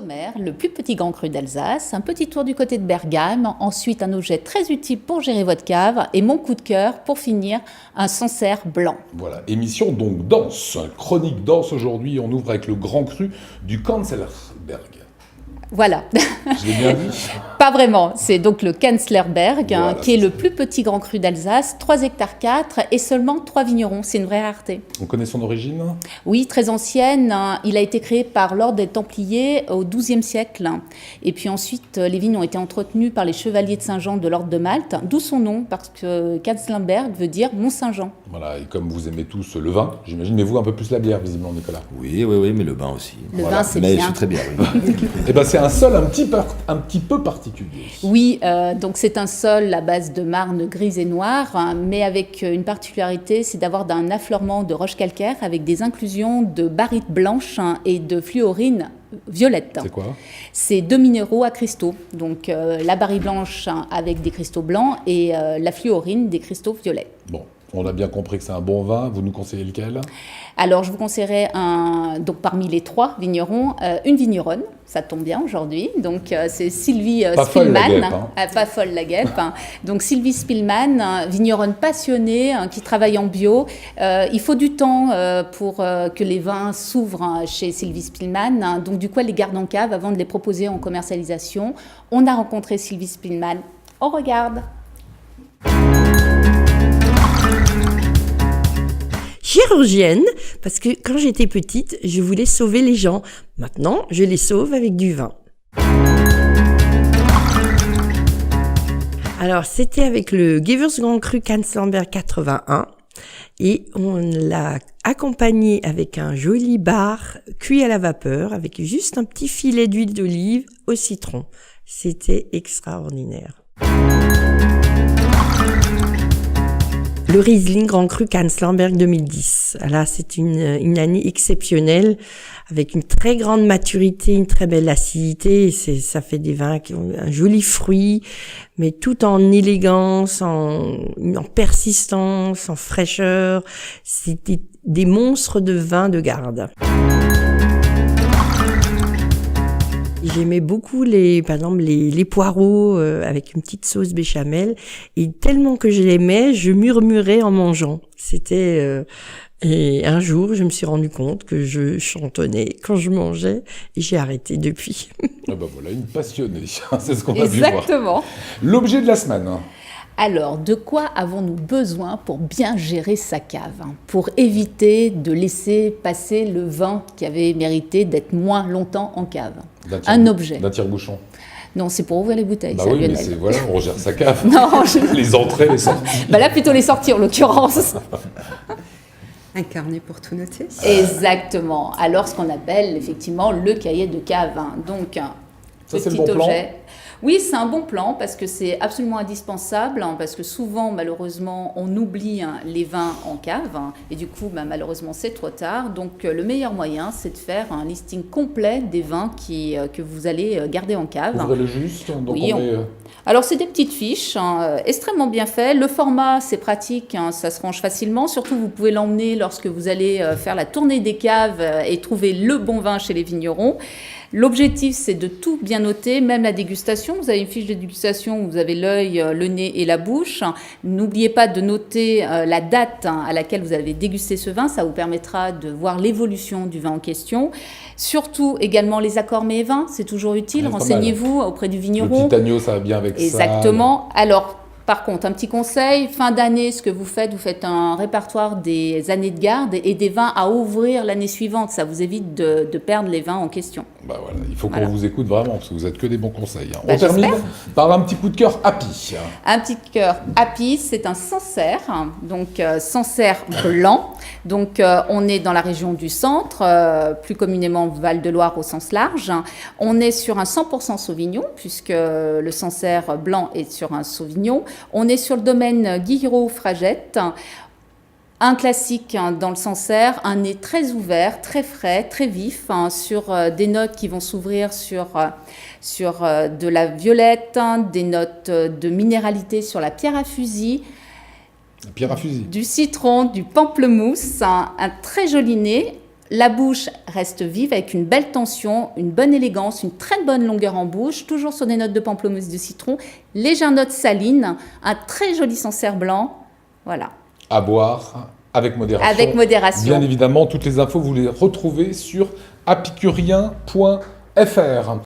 sommaire, le plus petit grand cru d'Alsace, un petit tour du côté de Bergame, ensuite un objet très utile pour gérer votre cave et mon coup de cœur pour finir, un Sancerre blanc. Voilà, émission donc danse, chronique danse aujourd'hui, on ouvre avec le grand cru du Kanzlerberg. Voilà. Je l'ai bien dit. Pas vraiment, c'est donc le Kanzlerberg, Voilà, qui est le plus petit grand cru d'Alsace, 3 hectares 4 et seulement 3 vignerons, c'est une vraie rareté. On connaît son origine ? Oui, très ancienne, il a été créé par l'ordre des Templiers au XIIe siècle. Et puis ensuite, les vignes ont été entretenues par les chevaliers de Saint-Jean de l'ordre de Malte, d'où son nom, parce que Kanzlerberg veut dire Mont-Saint-Jean. Voilà, et comme vous aimez tous le vin, j'imagine, mais vous un peu plus la bière, visiblement, Nicolas. Oui, mais le vin aussi. Le vin, c'est mais bien. c'est très bien, oui. Et ben c'est un sol un petit peu particulier. Oui, donc c'est un sol à base de marne grise et noire, mais avec une particularité, c'est d'avoir un affleurement de roches calcaires avec des inclusions de barytes blanches et de fluorine violette. C'est quoi ? C'est 2 minéraux à cristaux, donc la barite blanche avec des cristaux blancs et la fluorine des cristaux violets. Bon, on a bien compris que c'est un bon vin, vous nous conseillez lequel ? Alors, je vous conseillerais, donc parmi les 3 vignerons, une vigneronne, ça tombe bien aujourd'hui. Donc, c'est Sylvie Pas folle, la Spillmann. guêpe, hein. Pas folle la guêpe. Donc, Sylvie Spillmann, vigneronne passionnée, qui travaille en bio. Il faut du temps pour que les vins s'ouvrent chez Sylvie Spillmann. Donc, du coup, elle les garde en cave avant de les proposer en commercialisation. On a rencontré Sylvie Spillmann. On regarde. Chirurgienne, parce que quand j'étais petite, je voulais sauver les gens. Maintenant, je les sauve avec du vin. Alors, c'était avec le Gewürz Grand Cru Kanzlerberg 81 et on l'a accompagné avec un joli bar cuit à la vapeur avec juste un petit filet d'huile d'olive au citron. C'était extraordinaire. Le Riesling Grand Cru Kanzlerberg 2010. Là, c'est une année exceptionnelle avec une très grande maturité, une très belle acidité. Ça fait des vins qui ont un joli fruit, mais tout en élégance, en persistance, en fraîcheur. C'était des monstres de vin de garde. J'aimais beaucoup par exemple les poireaux avec une petite sauce béchamel et tellement que je l'aimais, je murmurais en mangeant. Et un jour, je me suis rendu compte que je chantonnais quand je mangeais et j'ai arrêté depuis. Ah bah voilà, une passionnée, c'est ce qu'on a vu voir. Exactement. L'objet de la semaine. Alors, de quoi avons-nous besoin pour bien gérer sa cave, pour éviter de laisser passer le vin qui avait mérité d'être moins longtemps en cave? Un objet. D'un tire-bouchon. Non, c'est pour ouvrir les bouteilles, Bah ça, oui, mais Lionel. voilà, on gère sa cave. Non, Les entrées, les sorties. Là, plutôt les sorties, en l'occurrence. Un carnet pour tout noter. Exactement. Alors, ce qu'on appelle effectivement le cahier de cave. Donc, un Ça, c'est petit le bon plan. objet. Oui, c'est un bon plan parce que c'est absolument indispensable, parce que souvent, malheureusement, on oublie les vins en cave et du coup, malheureusement, c'est trop tard. Donc, le meilleur moyen, c'est de faire un listing complet des vins que vous allez garder en cave. Ouvrez-le juste. Donc Oui, Alors, c'est des petites fiches, extrêmement bien faites. Le format, c'est pratique, ça se range facilement. Surtout, vous pouvez l'emmener lorsque vous allez faire la tournée des caves et trouver le bon vin chez les vignerons. L'objectif, c'est de tout bien noter, même la dégustation. Vous avez une fiche de dégustation où vous avez l'œil, le nez et la bouche. N'oubliez pas de noter la date à laquelle vous avez dégusté ce vin. Ça vous permettra de voir l'évolution du vin en question. Surtout, également, les accords mets et vins, c'est toujours utile. Ouais, Renseignez-vous auprès du Le vigneron. petit agneau, ça va bien avec ça. Exactement. Alors, par contre, un petit conseil, fin d'année, ce que vous faites un répertoire des années de garde et des vins à ouvrir l'année suivante. Ça vous évite de perdre les vins en question. Bah voilà, il faut qu'on Voilà. vous écoute vraiment, parce que vous êtes que des bons conseils. Bah, On termine j'espère. par un petit coup de cœur happy. Un petit cœur happy, c'est un Sancerre, donc Sancerre blanc. Donc on est dans la région du centre, plus communément Val-de-Loire au sens large. On est sur un 100% Sauvignon, puisque le Sancerre blanc est sur un Sauvignon. On est sur le domaine Guillerot-Fragette. Un classique dans le Sancerre, un nez très ouvert, très frais, très vif, sur des notes qui vont s'ouvrir sur de la violette, des notes de minéralité sur la pierre à fusil, Pierre à fusil. du citron, du pamplemousse, un très joli nez. la bouche reste vive avec une belle tension, une bonne élégance, une très bonne longueur en bouche, toujours sur des notes de pamplemousse de citron, légères notes salines, un très joli Sancerre blanc. Voilà. À boire avec modération. Avec modération. Bien évidemment, toutes les infos, vous les retrouvez sur apicurien.fr.